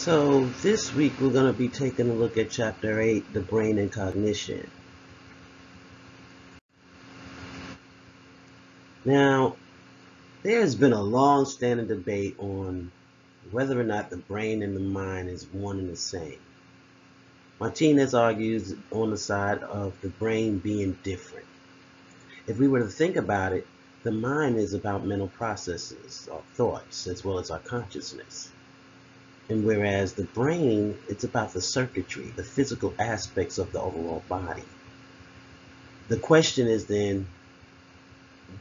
So this week we're going to be taking a look at Chapter 8, the brain and cognition. Now, there has been a long-standing debate on whether or not the brain and the mind is one and the same. Martinez argues on the side of the brain being different. If we were to think about it, the mind is about mental processes, our thoughts, as well as our consciousness. And whereas the brain, it's about the circuitry, the physical aspects of the overall body. The question is then,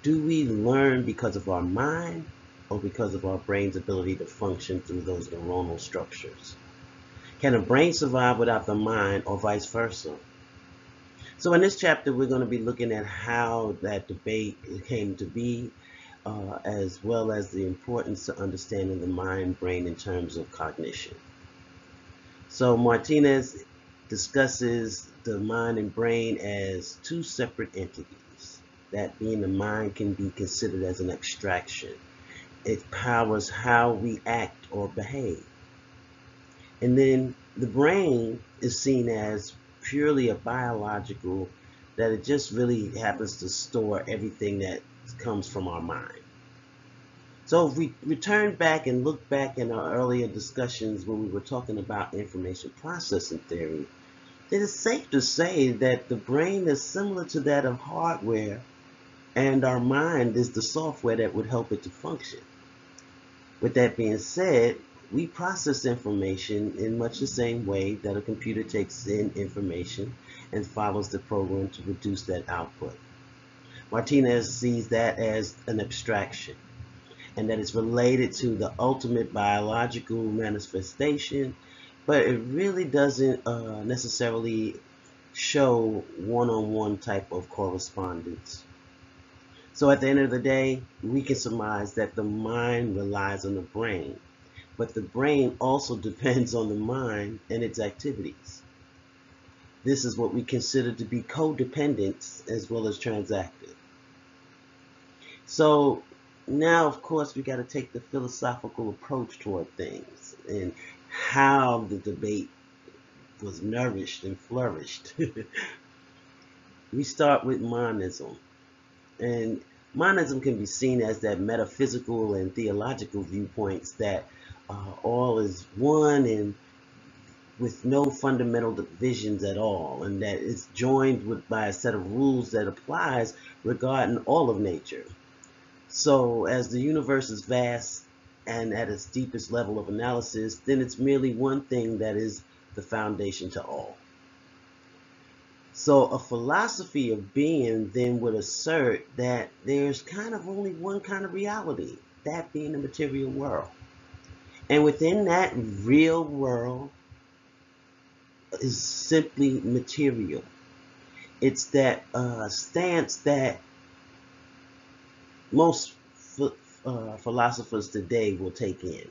do we learn because of our mind or because of our brain's ability to function through those neuronal structures? Can a brain survive without the mind or vice versa? So in this chapter, we're going to be looking at how that debate came to be, as well as the importance of understanding the mind-brain in terms of cognition. So Martinez discusses the mind and brain as two separate entities. That being, the mind can be considered as an abstraction. It powers how we act or behave. And then the brain is seen as purely a biological, that it just really happens to store everything that comes from our mind. So if we return back and look back in our earlier discussions when we were talking about information processing theory, it is safe to say that the brain is similar to that of hardware, and our mind is the software that would help it to function. With that being said, we process information in much the same way that a computer takes in information and follows the program to produce that output. Martinez sees that as an abstraction, and that it's related to the ultimate biological manifestation, but it really doesn't necessarily show one-on-one type of correspondence. So at the end of the day, we can surmise that the mind relies on the brain, but the brain also depends on the mind and its activities. This is what we consider to be codependent as well as transactive. So now, of course, we got to take the philosophical approach toward things and how the debate was nourished and flourished. We start with monism. And monism can be seen as that metaphysical and theological viewpoints that all is one and with no fundamental divisions at all, and that it's joined by a set of rules that applies regarding all of nature. So as the universe is vast and at its deepest level of analysis, then it's merely one thing that is the foundation to all. So a philosophy of being then would assert that there's kind of only one kind of reality, that being the material world. And within that real world is simply material. It's that stance that most philosophers today will take in.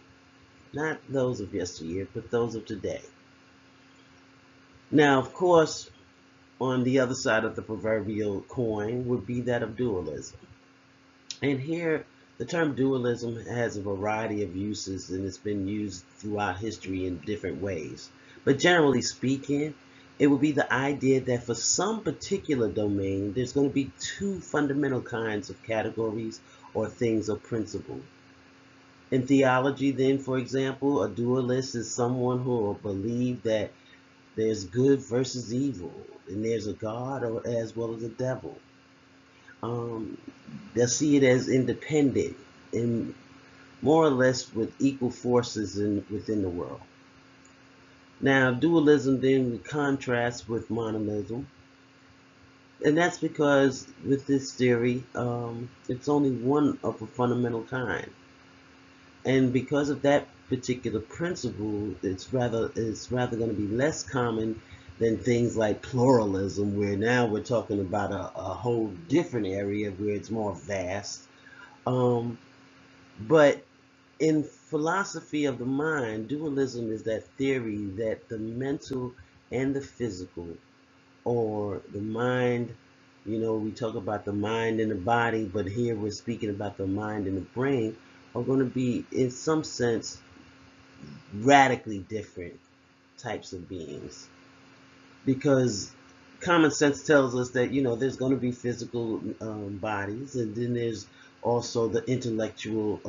Not those of yesteryear, but those of today. Now, of course, on the other side of the proverbial coin would be that of dualism. And here, the term dualism has a variety of uses, and it's been used throughout history in different ways. But generally speaking, it would be the idea that for some particular domain, there's going to be two fundamental kinds of categories or things of principle. In theology, then, for example, a dualist is someone who will believe that there's good versus evil, and there's a God as well as a devil. They'll see it as independent and more or less with equal forces within the world. Now, dualism then contrasts with monism, and that's because with this theory, it's only one of a fundamental kind. And because of that particular principle, it's rather going to be less common than things like pluralism, where now we're talking about a whole different area where it's more vast. But in philosophy of the mind, dualism is that theory that the mental and the physical, or the mind, we talk about the mind and the body, but here we're speaking about the mind and the brain, are going to be, in some sense, radically different types of beings, because common sense tells us that there's going to be physical bodies, and then there's also the intellectual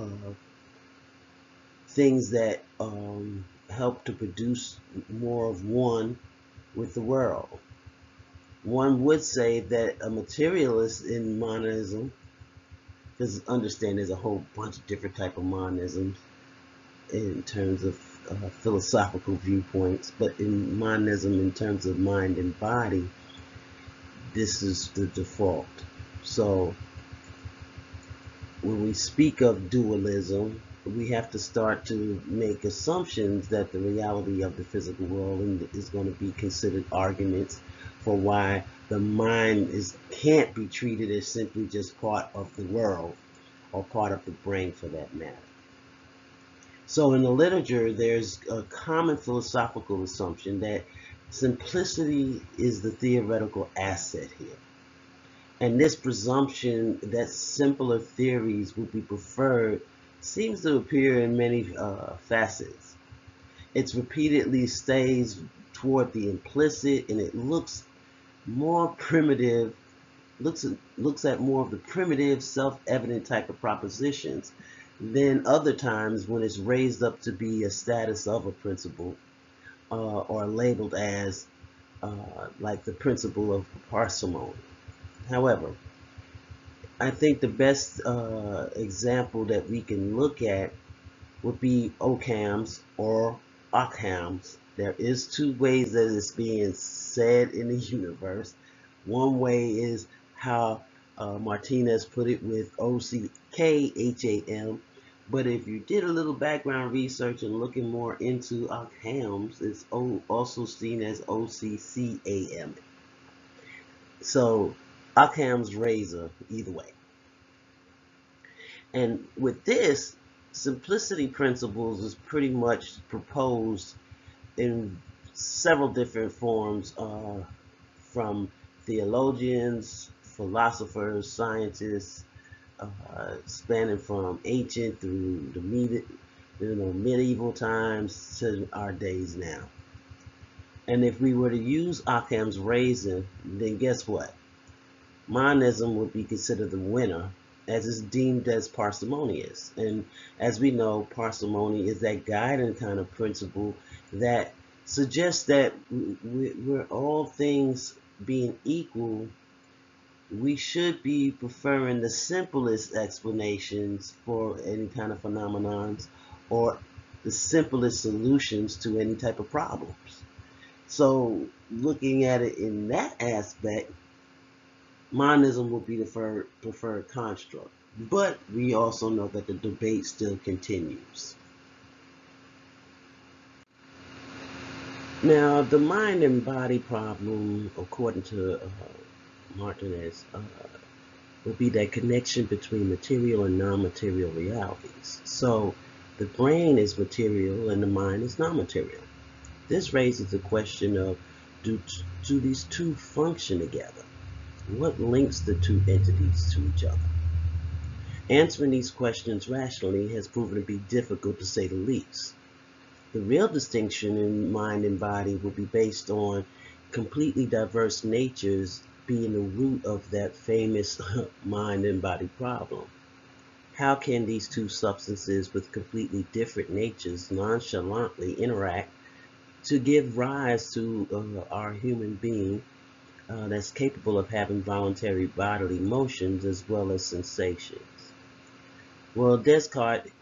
things that help to produce more of one with the world. One would say that a materialist in monism, because understand there's a whole bunch of different type of monisms in terms of philosophical viewpoints, but in monism, in terms of mind and body, this is the default. So when we speak of dualism, we have to start to make assumptions that the reality of the physical world is going to be considered arguments for why the mind can't be treated as simply just part of the world, or part of the brain for that matter. So in the literature, there's a common philosophical assumption that simplicity is the theoretical asset here. And this presumption that simpler theories would be preferred seems to appear in many facets. It repeatedly stays toward the implicit, and it looks more primitive, looks at more of the primitive, self-evident type of propositions than other times when it's raised up to be a status of a principle, or labeled as like the principle of parsimony. However, I think the best example that we can look at would be Occam's or Occam's. There is two ways that it's being said in the universe. One way is how Martinez put it with Ockham, but if you did a little background research and looking more into Occam's, it's also seen as Occam. So Occam's razor, either way. And with this, simplicity principles is pretty much proposed in several different forms, from theologians, philosophers, scientists, spanning from ancient through the medieval times to our days now. And if we were to use Occam's razor, then guess what? Monism would be considered the winner, as it's deemed as parsimonious. And as we know, parsimony is that guiding kind of principle that suggests that we're all things being equal, we should be preferring the simplest explanations for any kind of phenomenons, or the simplest solutions to any type of problems. So looking at it in that aspect, monism will be the preferred construct. But we also know that the debate still continues. Now, the mind and body problem, according to Martinez, will be that connection between material and non-material realities. So the brain is material and the mind is non-material. This raises the question of, do these two function together? What links the two entities to each other? Answering these questions rationally has proven to be difficult, to say the least. The real distinction in mind and body will be based on completely diverse natures being the root of that famous mind and body problem. How can these two substances with completely different natures nonchalantly interact to give rise to our human being that's capable of having voluntary bodily motions as well as sensations? Well, Descartes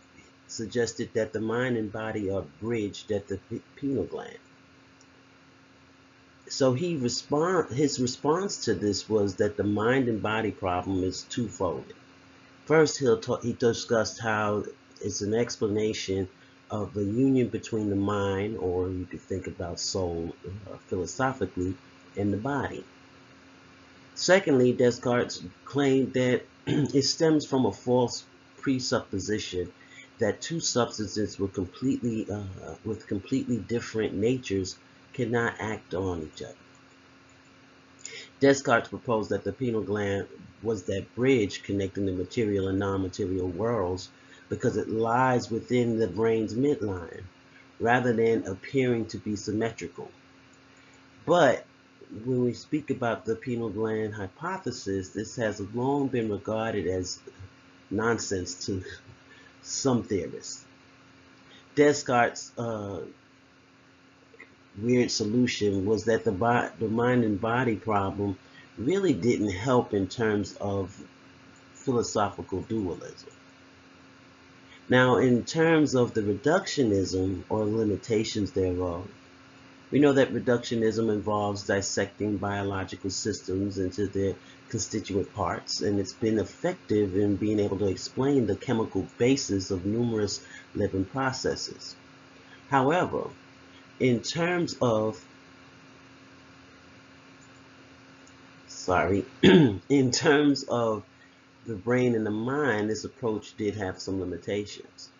suggested that the mind and body are bridged at the pineal gland. So his response to this was that the mind and body problem is twofold. First, he discussed how it's an explanation of the union between the mind, or you could think about soul philosophically, and the body. Secondly, Descartes claimed that it stems from a false presupposition that two substances with completely different natures cannot act on each other. Descartes proposed that the pineal gland was that bridge connecting the material and non-material worlds because it lies within the brain's midline, rather than appearing to be symmetrical. But when we speak about the pineal gland hypothesis, this has long been regarded as nonsense to some theorists. Descartes' weird solution was that the mind and body problem really didn't help in terms of philosophical dualism. Now, in terms of the reductionism or limitations thereof, we know that reductionism involves dissecting biological systems into their constituent parts, and it's been effective in being able to explain the chemical basis of numerous living processes. However, in terms of in terms of the brain and the mind, this approach did have some limitations.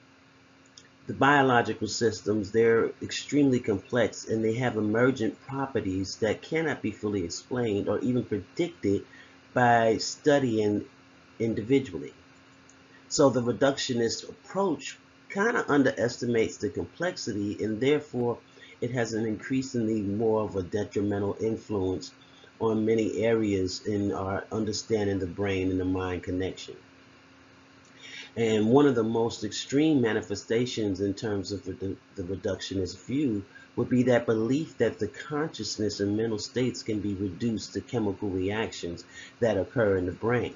The biological systems, they're extremely complex and they have emergent properties that cannot be fully explained or even predicted by studying individually. So the reductionist approach kind of underestimates the complexity, and therefore it has an increasingly more of a detrimental influence on many areas in our understanding the brain and the mind connection. And one of the most extreme manifestations in terms of the reductionist view would be that belief that the consciousness and mental states can be reduced to chemical reactions that occur in the brain.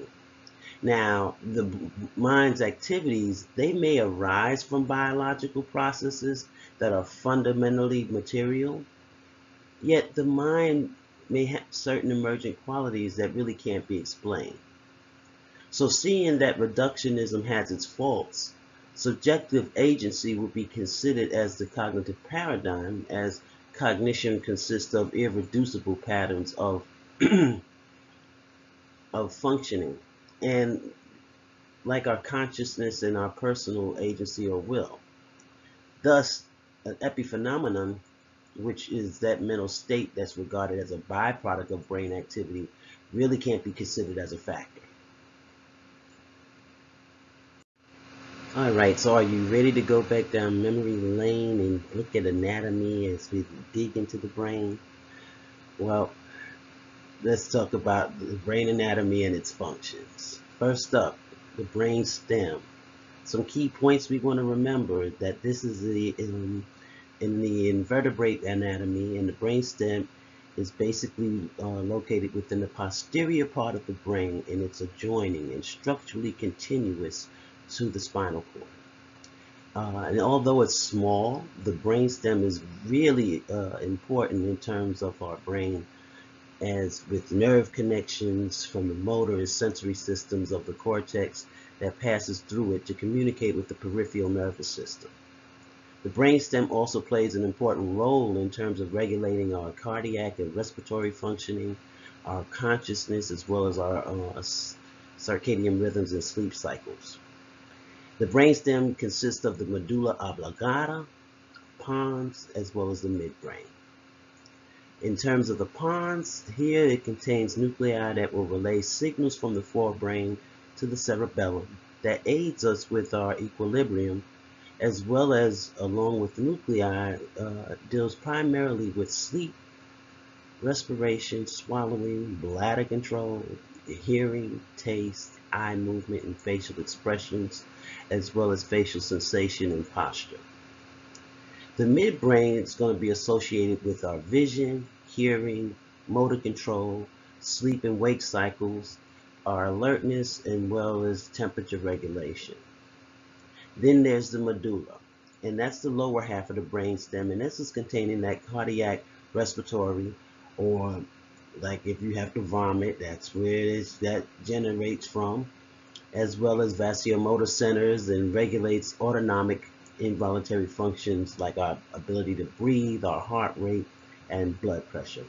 Now, the mind's activities, they may arise from biological processes that are fundamentally material, yet the mind may have certain emergent qualities that really can't be explained. So seeing that reductionism has its faults, subjective agency would be considered as the cognitive paradigm, as cognition consists of irreducible patterns of, of functioning, and like our consciousness and our personal agency or will. Thus, an epiphenomenon, which is that mental state that's regarded as a byproduct of brain activity, really can't be considered as a factor. Alright, so are you ready to go back down memory lane and look at anatomy as we dig into the brain? Well, let's talk about the brain anatomy and its functions. First up, the brain stem. Some key points we want to remember that this is in the invertebrate anatomy, and the brain stem is basically located within the posterior part of the brain, and it's adjoining and structurally continuous to the spinal cord. And although it's small, the brainstem is really important in terms of our brain, as with nerve connections from the motor and sensory systems of the cortex that passes through it to communicate with the peripheral nervous system. The brainstem also plays an important role in terms of regulating our cardiac and respiratory functioning, our consciousness, as well as our circadian rhythms and sleep cycles. The brainstem consists of the medulla oblongata, pons, as well as the midbrain. In terms of the pons, here it contains nuclei that will relay signals from the forebrain to the cerebellum that aids us with our equilibrium, as well as, along with the nuclei, deals primarily with sleep, respiration, swallowing, bladder control, hearing, taste, eye movement, and facial expressions, as well as facial sensation and posture. The midbrain is going to be associated with our vision, hearing, motor control, sleep and wake cycles, our alertness, as well as temperature regulation. Then there's the medulla, and that's the lower half of the brainstem, and this is containing that cardiac, respiratory, or like if you have to vomit, that's where that generates from, as well as vasomotor centers, and regulates autonomic involuntary functions like our ability to breathe, our heart rate, and blood pressure.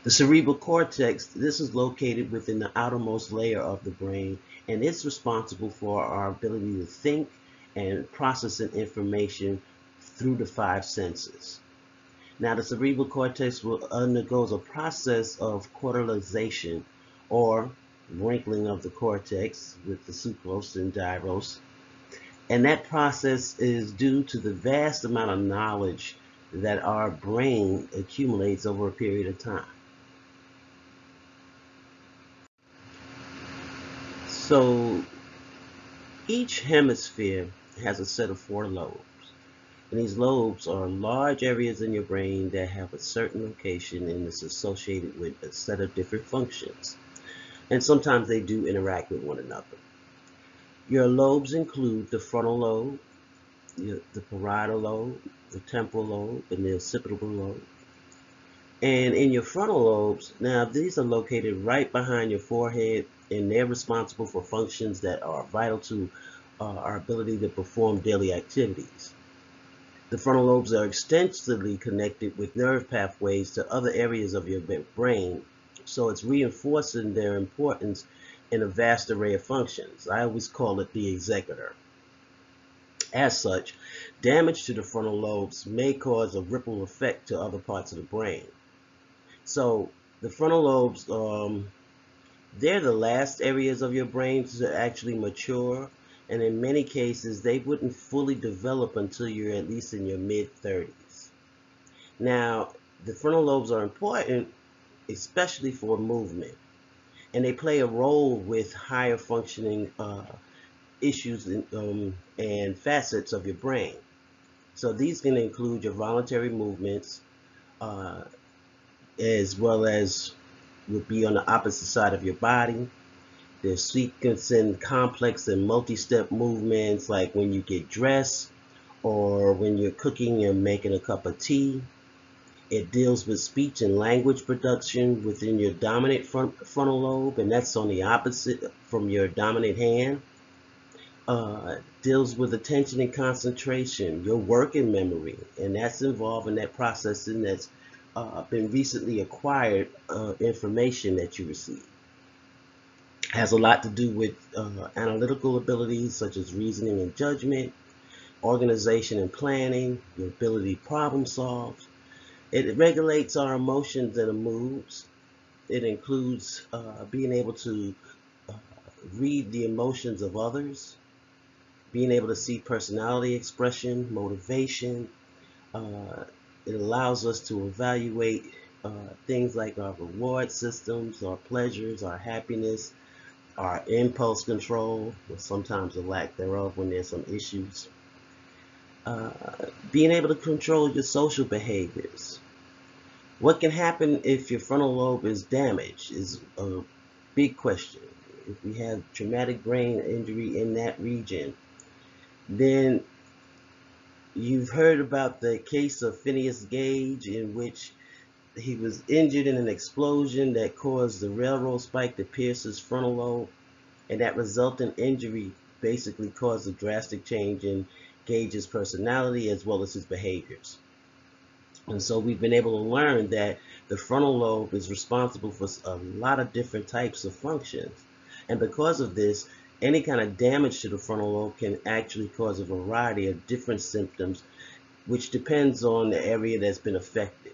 The cerebral cortex, this is located within the outermost layer of the brain, and it's responsible for our ability to think and processing information through the five senses. Now, the cerebral cortex undergoes a process of lateralization, or wrinkling of the cortex with the sucrose and gyrose, And that process is due to the vast amount of knowledge that our brain accumulates over a period of time. So each hemisphere has a set of 4 lobes. And these lobes are large areas in your brain that have a certain location and is associated with a set of different functions. And sometimes they do interact with one another. Your lobes include the frontal lobe, the parietal lobe, the temporal lobe, and the occipital lobe. And in your frontal lobes, now these are located right behind your forehead, and they're responsible for functions that are vital to our ability to perform daily activities. The frontal lobes are extensively connected with nerve pathways to other areas of your brain, so it's reinforcing their importance in a vast array of functions. I always call it the executor. As such, damage to the frontal lobes may cause a ripple effect to other parts of the brain. So the frontal lobes, they're the last areas of your brain to actually mature, and in many cases they wouldn't fully develop until you're at least in your mid-30s. Now, the frontal lobes are important, especially for movement, and they play a role with higher functioning issues and facets of your brain. So these can include your voluntary movements, as well as would be on the opposite side of your body. There's sequencing complex and multi-step movements, like when you get dressed or when you're cooking and making a cup of tea. It deals with speech and language production within your dominant frontal lobe, and that's on the opposite from your dominant hand. Deals with attention and concentration, your working memory, and that's involved in that processing that's been recently acquired information that you receive. Has a lot to do with analytical abilities such as reasoning and judgment, organization and planning, your ability to problem solve. It regulates our emotions and moods. It includes being able to read the emotions of others, being able to see personality expression, motivation. It allows us to evaluate things like our reward systems, our pleasures, our happiness, our impulse control, or sometimes the lack thereof when there's some issues. Being able to control your social behaviors. What can happen if your frontal lobe is damaged is a big question. If we have traumatic brain injury in that region, then you've heard about the case of Phineas Gage, in which he was injured in an explosion that caused the railroad spike to pierce his frontal lobe, and that resultant injury basically caused a drastic change in Gage's personality as well as his behaviors. And so we've been able to learn that the frontal lobe is responsible for a lot of different types of functions. And because of this, any kind of damage to the frontal lobe can actually cause a variety of different symptoms, which depends on the area that's been affected.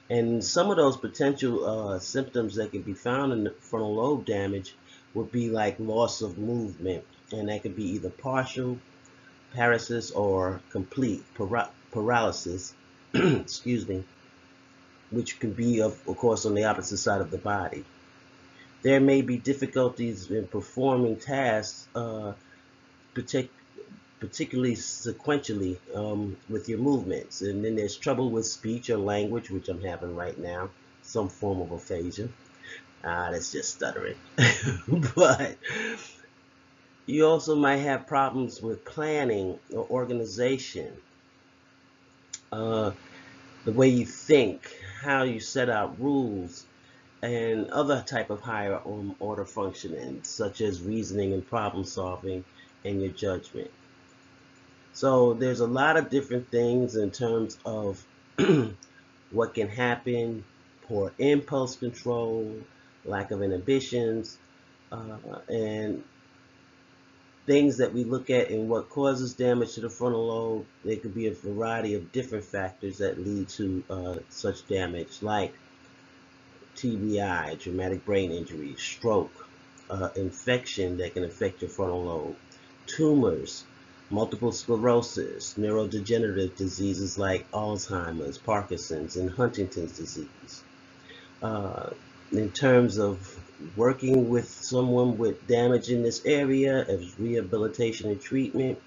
And some of those potential symptoms that can be found in the frontal lobe damage would be like loss of movement, and that could be either partial paralysis or complete paralysis, excuse me, which can be, of course, on the opposite side of the body. There may be difficulties in performing tasks, particularly sequentially with your movements. And then there's trouble with speech or language, which I'm having right now, some form of aphasia. That's just stuttering. But you also might have problems with planning or organization, the way you think, how you set out rules, and other type of higher order functioning, such as reasoning and problem solving and your judgment. So there's a lot of different things in terms of what can happen: poor impulse control, lack of inhibitions, and things that we look at in what causes damage to the frontal lobe. There could be a variety of different factors that lead to such damage, like TBI, traumatic brain injury, stroke, infection that can affect your frontal lobe, tumors, multiple sclerosis, neurodegenerative diseases like Alzheimer's, Parkinson's, and Huntington's disease. In terms of working with someone with damage in this area, as rehabilitation and treatment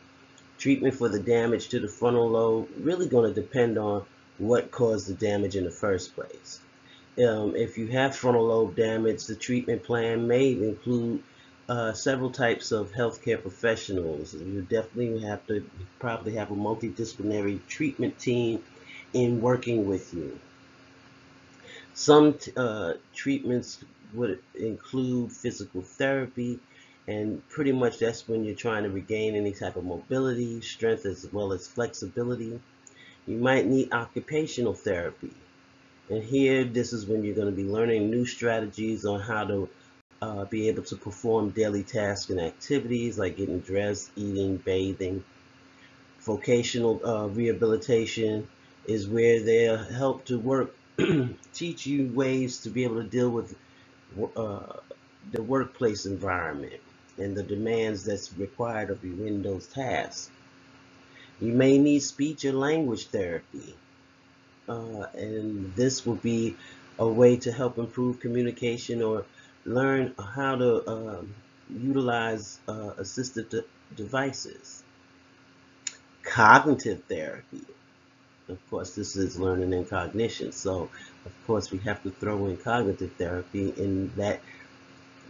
for the damage to the frontal lobe really going to depend on what caused the damage in the first place. If you have frontal lobe damage, the treatment plan may include several types of healthcare professionals. You definitely have to probably have a multidisciplinary treatment team in working with you. Some treatments would include physical therapy, and pretty much that's when you're trying to regain any type of mobility, strength, as well as flexibility. You might need occupational therapy. And here, this is when you're going to be learning new strategies on how to be able to perform daily tasks and activities like getting dressed, eating, bathing. Vocational rehabilitation is where they'll help to work, teach you ways to be able to deal with the workplace environment and the demands that's required of you in those tasks. You may need speech and language therapy. And this will be a way to help improve communication or learn how to utilize assistive devices. Cognitive therapy. Of course, this is learning and cognition. So, of course, we have to throw in cognitive therapy. In that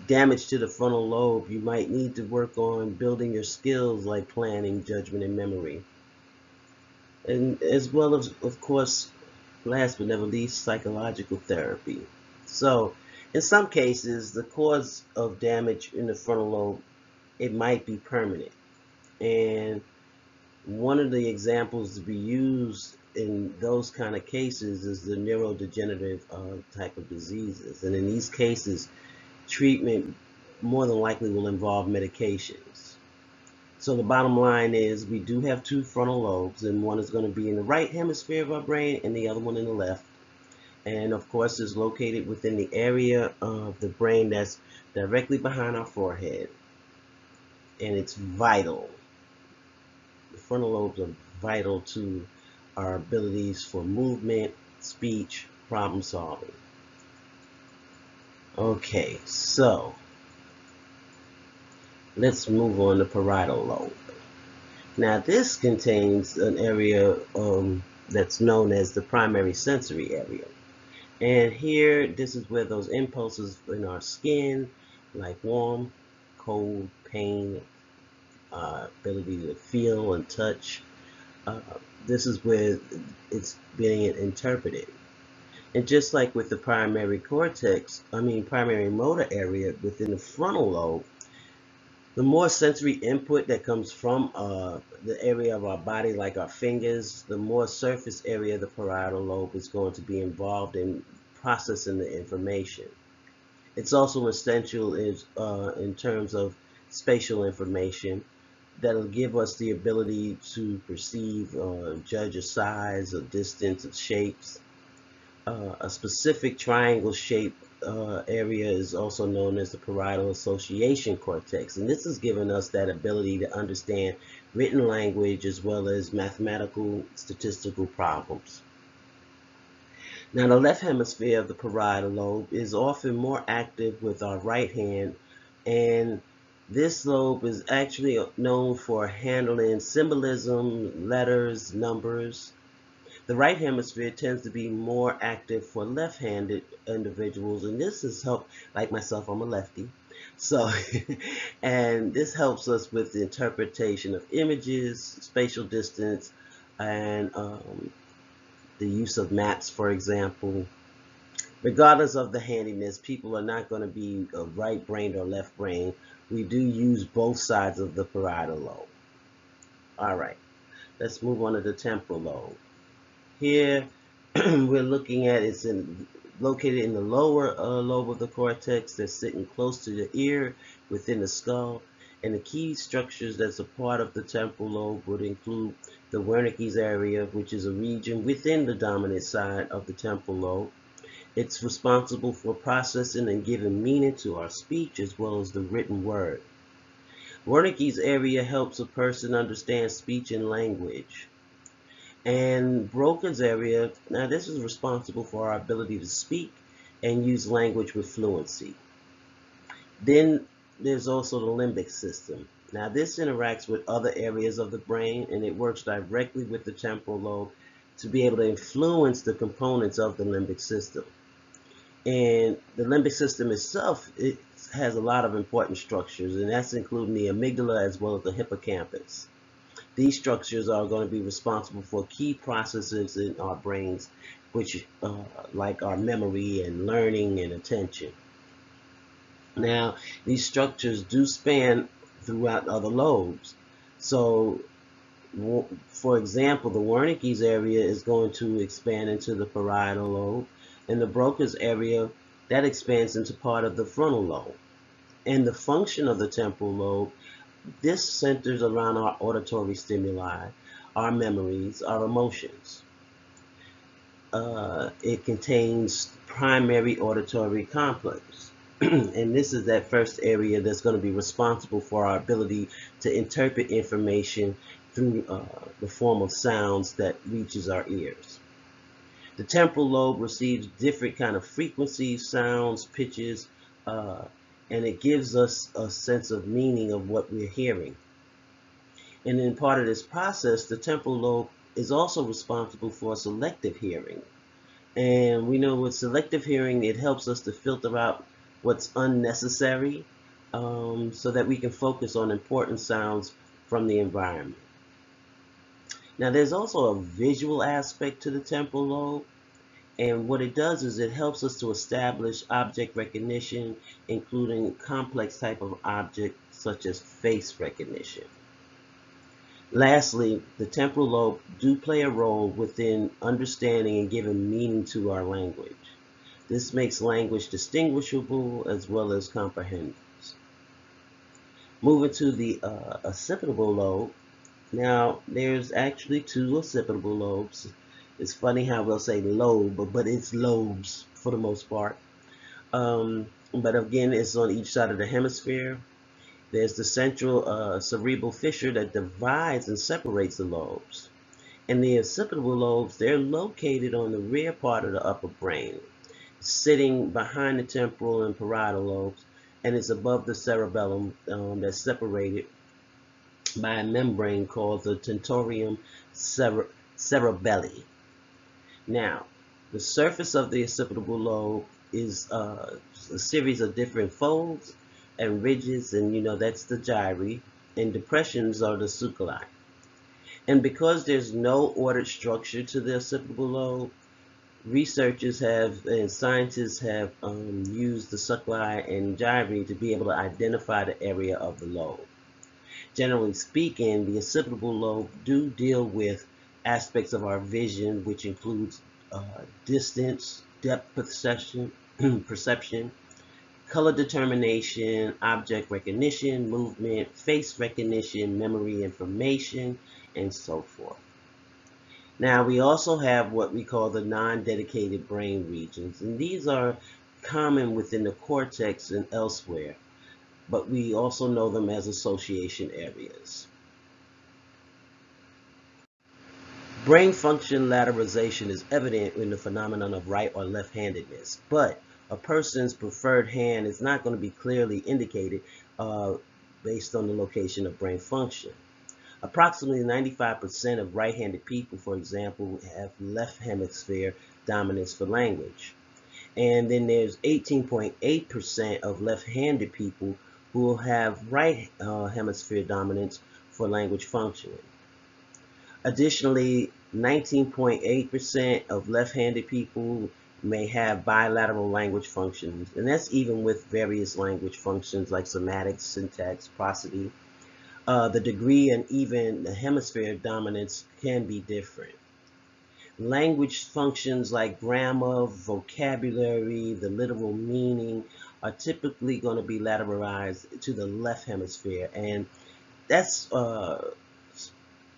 damage to the frontal lobe, you might need to work on building your skills like planning, judgment, and memory. And as well as, of course, last but never least, psychological therapy. So, in some cases, the cause of damage in the frontal lobe, it might be permanent. And one of the examples to be used in those kind of cases is the neurodegenerative type of diseases. And in these cases, treatment more than likely will involve medications. So the bottom line is we do have two frontal lobes, and one is going to be in the right hemisphere of our brain and the other one in the left. And of course, it's located within the area of the brain that's directly behind our forehead. And it's vital. The frontal lobes are vital to our abilities for movement, speech, problem solving. Okay, so let's move on to parietal lobe. Now this contains an area that's known as the primary sensory area. And here, this is where those impulses in our skin, like warm, cold, pain, ability to feel and touch, this is where it's being interpreted. And just like with the primary motor area within the frontal lobe, the more sensory input that comes from the area of our body, like our fingers, the more surface area the parietal lobe is going to be involved in processing the information. It's also essential in terms of spatial information that'll give us the ability to perceive, judge a size, a distance, of shapes. A specific triangle shape area is also known as the parietal association cortex, and this has given us that ability to understand written language as well as mathematical statistical problems. Now, the left hemisphere of the parietal lobe is often more active with our right hand, and this lobe is actually known for handling symbolism, letters, numbers. The right hemisphere tends to be more active for left-handed individuals, and this has helped, like myself, I'm a lefty. So, and this helps us with the interpretation of images, spatial distance, and the use of maps, for example. Regardless of the handiness, people are not going to be a right-brained or left-brained. We do use both sides of the parietal lobe. All right, let's move on to the temporal lobe. Here, we're looking at it's located in the lower lobe of the cortex that's sitting close to the ear within the skull. And the key structures that's a part of the temporal lobe would include the Wernicke's area, which is a region within the dominant side of the temporal lobe. It's responsible for processing and giving meaning to our speech as well as the written word. Wernicke's area helps a person understand speech and language. And Broca's area, now this is responsible for our ability to speak and use language with fluency. Then there's also the limbic system. Now this interacts with other areas of the brain, and it works directly with the temporal lobe to be able to influence the components of the limbic system. And the limbic system itself, it has a lot of important structures, and that's including the amygdala as well as the hippocampus. These structures are going to be responsible for key processes in our brains, which like our memory and learning and attention. Now, these structures do span throughout other lobes. So, for example, the Wernicke's area is going to expand into the parietal lobe, and the Broca's area, that expands into part of the frontal lobe. And the function of the temporal lobe, this centers around our auditory stimuli, our memories, our emotions. It contains primary auditory complex. And this is that first area that's going to be responsible for our ability to interpret information through the form of sounds that reaches our ears. The temporal lobe receives different kind of frequencies, sounds, pitches, and it gives us a sense of meaning of what we're hearing. And in part of this process, the temporal lobe is also responsible for selective hearing. And we know with selective hearing, it helps us to filter out what's unnecessary so that we can focus on important sounds from the environment. Now, there's also a visual aspect to the temporal lobe. And what it does is it helps us to establish object recognition, including complex type of objects such as face recognition. Lastly, the temporal lobe do play a role within understanding and giving meaning to our language. This makes language distinguishable as well as comprehensible. Moving to the occipital lobe. Now, there's actually two occipital lobes. It's funny how we'll say lobe, but it's lobes for the most part. But again, it's on each side of the hemisphere. There's the central cerebral fissure that divides and separates the lobes. And the occipital lobes, they're located on the rear part of the upper brain, sitting behind the temporal and parietal lobes, and it's above the cerebellum that's separated by a membrane called the tentorium cerebelli. Now, the surface of the occipital lobe is a series of different folds and ridges, and you know that's the gyri, and depressions are the succuli. And because there's no ordered structure to the occipital lobe, researchers have and scientists have used the succuli and gyri to be able to identify the area of the lobe. Generally speaking, the occipital lobe do deal with aspects of our vision, which includes distance, depth perception, color determination, object recognition, movement, face recognition, memory information, and so forth. Now, we also have what we call the non-dedicated brain regions, and these are common within the cortex and elsewhere, but we also know them as association areas. Brain function lateralization is evident in the phenomenon of right or left-handedness, but a person's preferred hand is not going to be clearly indicated based on the location of brain function. Approximately 95% of right-handed people, for example, have left hemisphere dominance for language. And then there's 18.8% of left-handed people who will have right hemisphere dominance for language functioning. Additionally, 19.8% of left-handed people may have bilateral language functions, and that's even with various language functions like semantics, syntax, prosody. The degree and even the hemisphere dominance can be different. Language functions like grammar, vocabulary, the literal meaning are typically going to be lateralized to the left hemisphere, and that's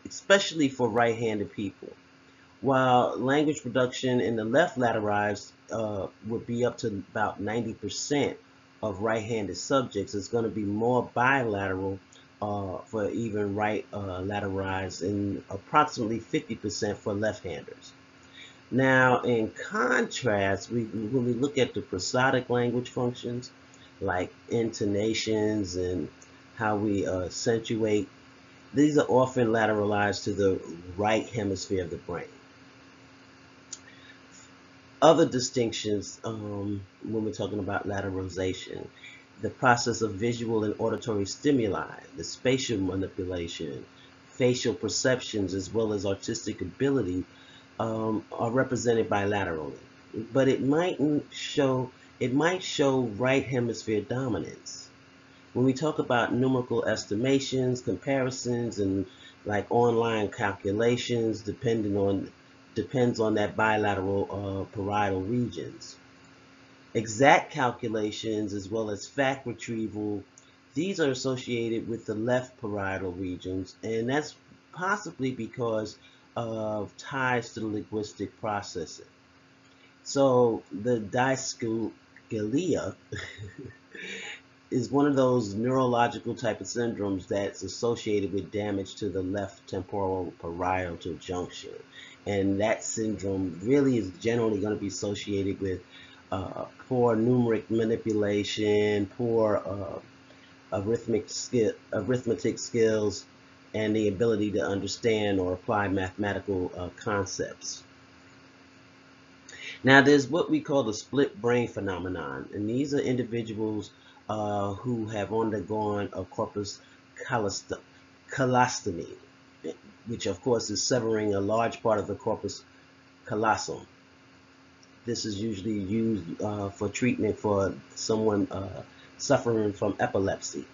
especially for right-handed people. While language production in the left lateralized would be up to about 90% of right-handed subjects, it's going to be more bilateral for even right lateralized, and approximately 50% for left-handers. Now, in contrast, when we look at the prosodic language functions, like intonations and how we accentuate, these are often lateralized to the right hemisphere of the brain. Other distinctions when we're talking about lateralization: the process of visual and auditory stimuli, the spatial manipulation, facial perceptions, as well as artistic ability are represented bilaterally, but it might show right hemisphere dominance. When we talk about numerical estimations, comparisons, and like online calculations, depends on that bilateral parietal regions. Exact calculations as well as fact retrieval, these are associated with the left parietal regions, and that's possibly because of ties to the linguistic processing. So the dyscalculia is one of those neurological type of syndromes that's associated with damage to the left temporal parietal junction. And that syndrome really is generally going to be associated with poor numeric manipulation, poor arithmetic skills, and the ability to understand or apply mathematical concepts. Now, there's what we call the split brain phenomenon, and these are individuals who have undergone a corpus callostomy, which of course is severing a large part of the corpus callosum. This is usually used for treatment for someone suffering from epilepsy.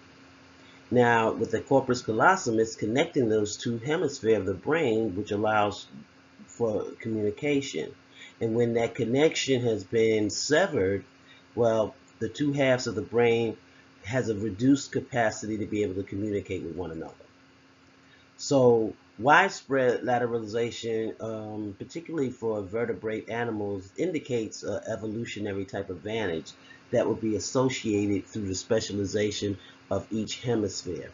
Now, with the corpus callosum, it's connecting those two hemispheres of the brain, which allows for communication. And when that connection has been severed, well, the two halves of the brain has a reduced capacity to be able to communicate with one another. So widespread lateralization, particularly for vertebrate animals, indicates an evolutionary type advantage that would be associated through the specialization of each hemisphere.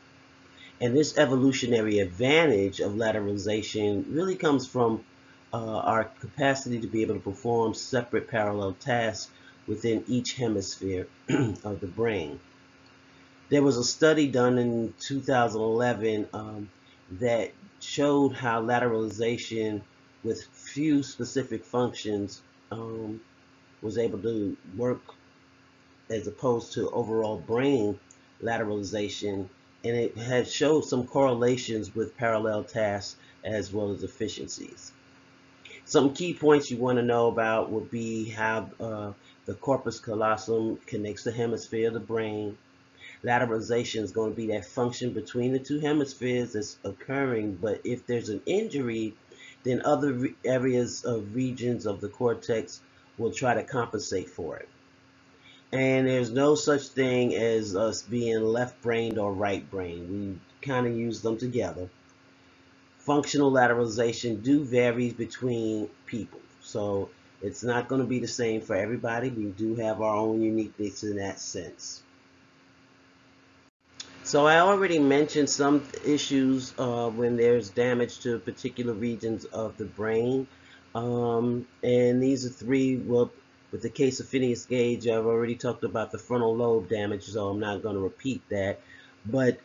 And this evolutionary advantage of lateralization really comes from our capacity to be able to perform separate parallel tasks within each hemisphere of the brain. There was a study done in 2011 that showed how lateralization with few specific functions was able to work as opposed to overall brain lateralization, and it had showed some correlations with parallel tasks as well as efficiencies. Some key points you want to know about would be how the corpus callosum connects the hemisphere of the brain. Lateralization is going to be that function between the two hemispheres that's occurring, but if there's an injury, then other areas of regions of the cortex will try to compensate for it. And there's no such thing as us being left-brained or right-brained. We kind of use them together. Functional lateralization do vary between people, so it's not going to be the same for everybody. We do have our own uniqueness in that sense. So I already mentioned some issues when there's damage to particular regions of the brain, and these are three. Well, with the case of Phineas Gage, I've already talked about the frontal lobe damage, so I'm not going to repeat that. But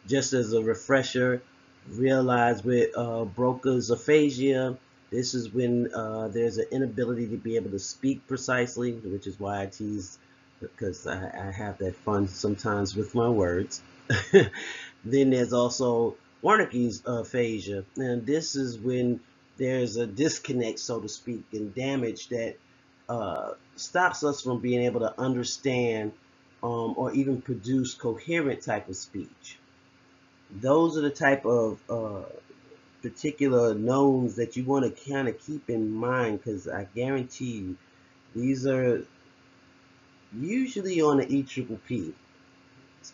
just as a refresher, realize with Broca's aphasia, this is when there's an inability to be able to speak precisely, which is why I tease, because I have that fun sometimes with my words. Then there's also Wernicke's aphasia, and this is when there's a disconnect, so to speak, and damage that stops us from being able to understand or even produce coherent type of speech. Those are the type of particular knowns that you want to kind of keep in mind, because I guarantee you these are usually on the EPPP,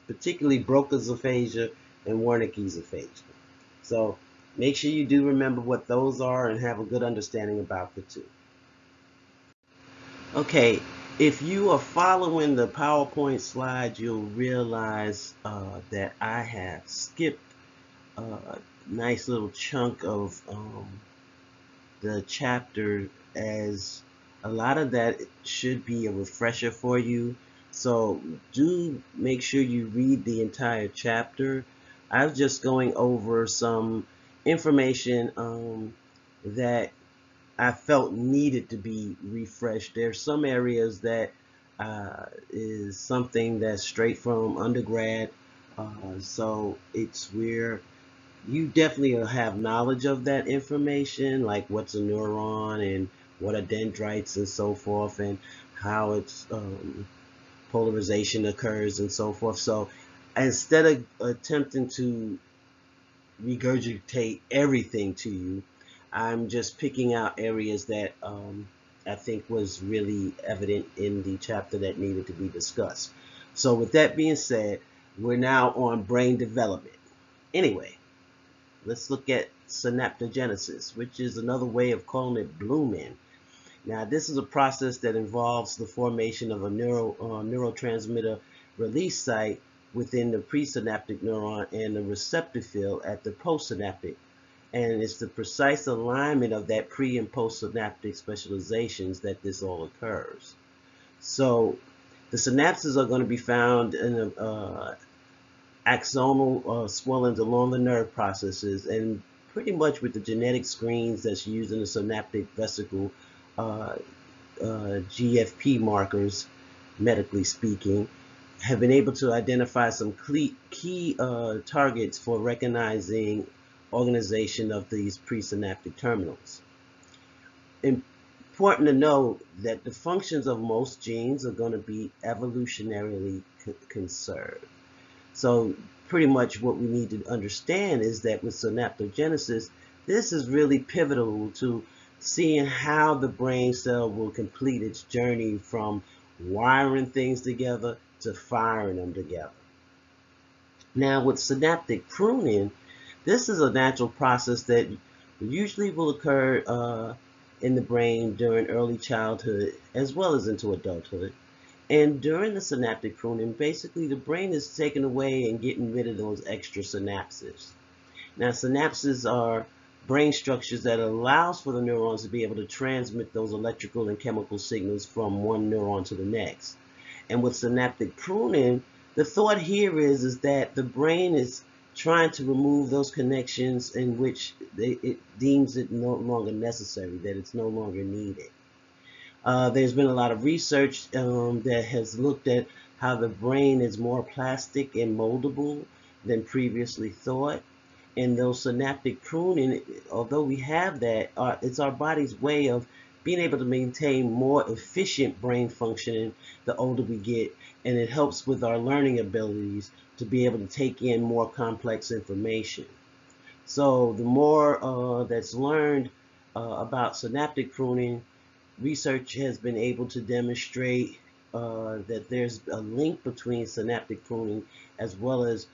particularly Broca's aphasia and Wernicke's aphasia. So make sure you do remember what those are and have a good understanding about the two. Okay, If you are following the PowerPoint slides, you'll realize that I have skipped a nice little chunk of the chapter, as a lot of that should be a refresher for you. So do make sure you read the entire chapter. I was just going over some information that I felt needed to be refreshed. There's some areas that is something that's straight from undergrad, so it's where you definitely have knowledge of that information, like what's a neuron and what are dendrites and so forth, and how its polarization occurs and so forth. So instead of attempting to regurgitate everything to you, I'm just picking out areas that I think was really evident in the chapter that needed to be discussed. So with that being said, we're now on brain development. Anyway, let's look at synaptogenesis, which is another way of calling it blooming. Now, this is a process that involves the formation of a neurotransmitter release site within the presynaptic neuron and the receptor field at the postsynaptic. And it's the precise alignment of that pre- and postsynaptic specializations that this all occurs. So the synapses are going to be found in the axonal swellings along the nerve processes, and pretty much with the genetic screens that's used in the synaptic vesicle, GFP markers, medically speaking, have been able to identify some key targets for recognizing organization of these presynaptic terminals. Important to know that the functions of most genes are going to be evolutionarily conserved. So pretty much what we need to understand is that with synaptogenesis, this is really pivotal to seeing how the brain cell will complete its journey from wiring things together to firing them together. Now with synaptic pruning, this is a natural process that usually will occur in the brain during early childhood as well as into adulthood. And during the synaptic pruning, basically the brain is taken away and getting rid of those extra synapses. Now, synapses are brain structures that allows for the neurons to be able to transmit those electrical and chemical signals from one neuron to the next. And with synaptic pruning, the thought here is that the brain is trying to remove those connections in which it deems it no longer necessary, that it's no longer needed. There's been a lot of research that has looked at how the brain is more plastic and moldable than previously thought. And those synaptic pruning, although we have that, it's our body's way of being able to maintain more efficient brain functioning the older we get, and it helps with our learning abilities to be able to take in more complex information. So the more that's learned about synaptic pruning, research has been able to demonstrate that there's a link between synaptic pruning as well as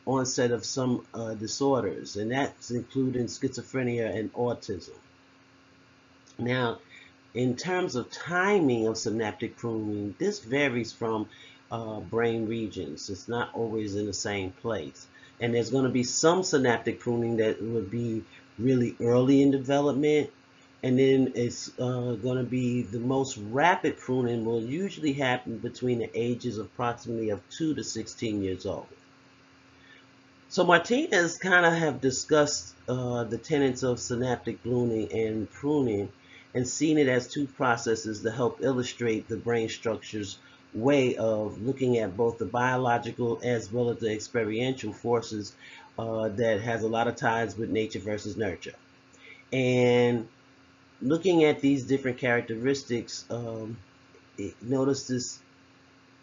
onset of some disorders, and that's including schizophrenia and autism. Now, in terms of timing of synaptic pruning, this varies from brain regions. It's not always in the same place. And there's going to be some synaptic pruning that would be really early in development, and then it's going to be the most rapid pruning will usually happen between the ages of approximately of 2 to 16 years old. So Martinez kind of have discussed the tenets of synaptic ballooning and pruning and seen it as two processes to help illustrate the brain structure's way of looking at both the biological as well as the experiential forces that has a lot of ties with nature versus nurture. And looking at these different characteristics, notice this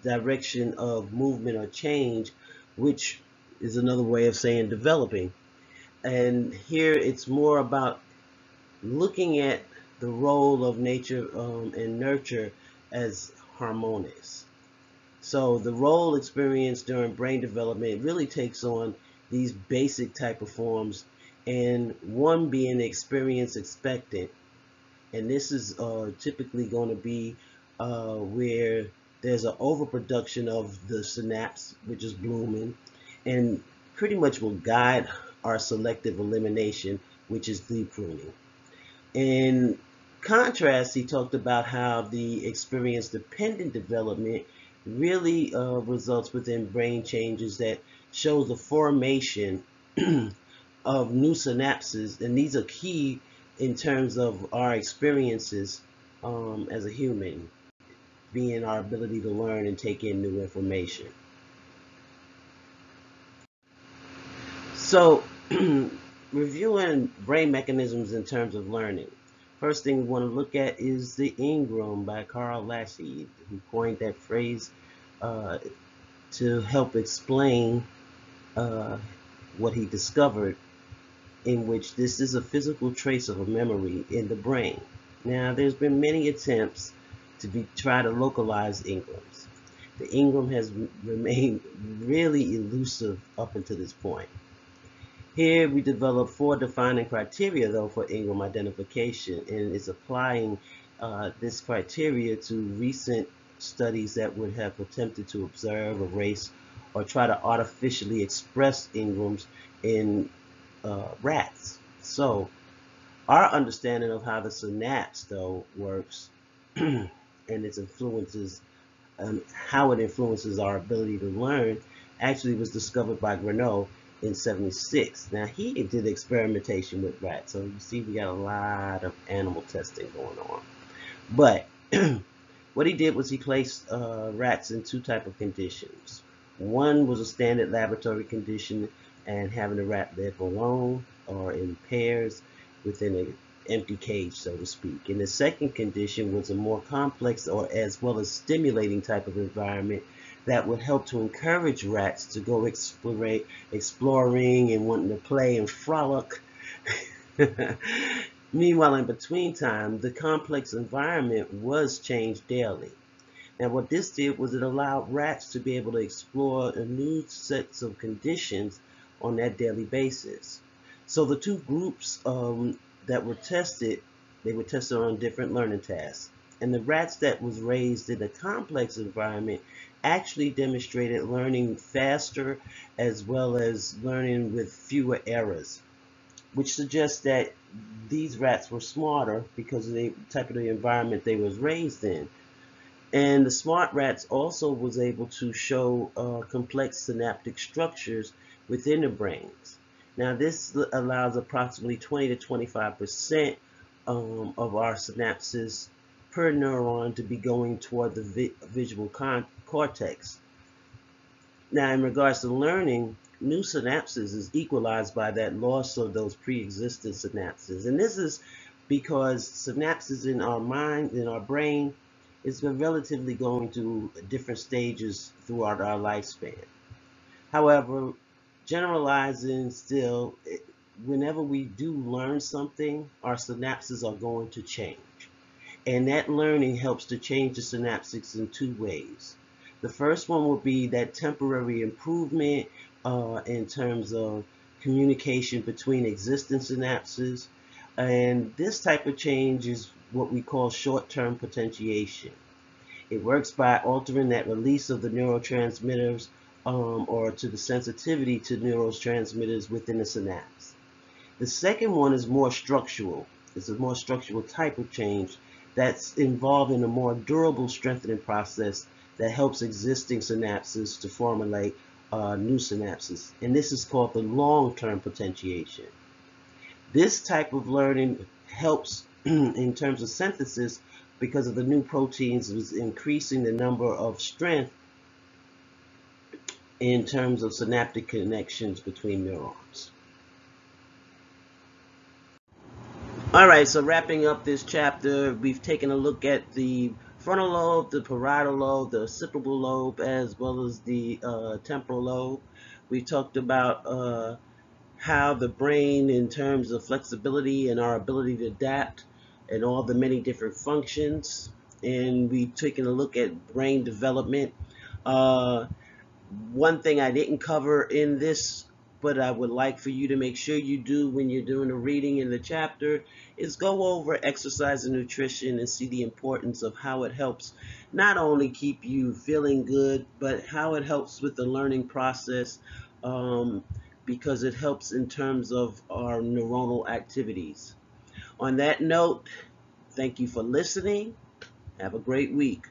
direction of movement or change, which is another way of saying developing. And here it's more about looking at the role of nature and nurture as harmonious. So the role experienced during brain development really takes on these basic type of forms, and one being experience expectant. And this is typically going to be where there's an overproduction of the synapse, which is blooming, and pretty much will guide our selective elimination, which is the pruning. In contrast, he talked about how the experience-dependent development really results within brain changes that shows the formation of new synapses, and these are key in terms of our experiences as a human, being our ability to learn and take in new information. So, reviewing brain mechanisms in terms of learning. First thing we want to look at is the Engram by Carl Lassie, who coined that phrase to help explain what he discovered, in which this is a physical trace of a memory in the brain. Now, there's been many attempts to try to localize Engrams. The Engram has remained really elusive up until this point. Here we develop 4 defining criteria, though, for Engram identification, and it's applying this criteria to recent studies that would have attempted to observe, erase, or try to artificially express Engrams in rats. So our understanding of how the synapse, though, works and its influences, how it influences our ability to learn, actually was discovered by Grinnell in '76. Now, he did experimentation with rats, so you see we got a lot of animal testing going on. But what he did was he placed rats in 2 types of conditions. One was a standard laboratory condition, and having the rat live alone or in pairs within an empty cage, so to speak. And the second condition was a more complex or as well as stimulating type of environment that would help to encourage rats to go exploring and wanting to play and frolic. Meanwhile, in between time, the complex environment was changed daily. Now, what this did was it allowed rats to be able to explore a new sets of conditions on that daily basis. So the 2 groups that were tested, they were tested on different learning tasks. And the rats that was raised in a complex environment actually demonstrated learning faster as well as learning with fewer errors, which suggests that these rats were smarter because of the type of the environment they was raised in. And the smart rats also was able to show complex synaptic structures within the brains. Now, this allows approximately 20 to 25% of our synapses per neuron to be going toward the visual cortex. Now, in regards to learning, new synapses is equalized by that loss of those pre-existing synapses. And this is because synapses in our mind, in our brain, is relatively going through different stages throughout our lifespan. However, generalizing still, whenever we do learn something, our synapses are going to change. And that learning helps to change the synapses in 2 ways. The first one will be that temporary improvement in terms of communication between existing synapses. And this type of change is what we call short-term potentiation. It works by altering that release of the neurotransmitters or to the sensitivity to neurotransmitters within the synapse. The second one is more structural. It's a more structural type of change that's involved in a more durable strengthening process that helps existing synapses to formulate new synapses. And this is called the long-term potentiation. This type of learning helps in terms of synthesis because of the new proteins is increasing the number of strength in terms of synaptic connections between neurons. All right, so wrapping up this chapter, we've taken a look at the frontal lobe, the parietal lobe, the occipital lobe, as well as the temporal lobe. We talked about how the brain, in terms of flexibility and our ability to adapt and all the many different functions. And we've taken a look at brain development. One thing I didn't cover in this but I would like for you to make sure you do when you're doing the reading in the chapter is go over exercise and nutrition and see the importance of how it helps not only keep you feeling good, but how it helps with the learning process, because it helps in terms of our neuronal activities. On that note, thank you for listening. Have a great week.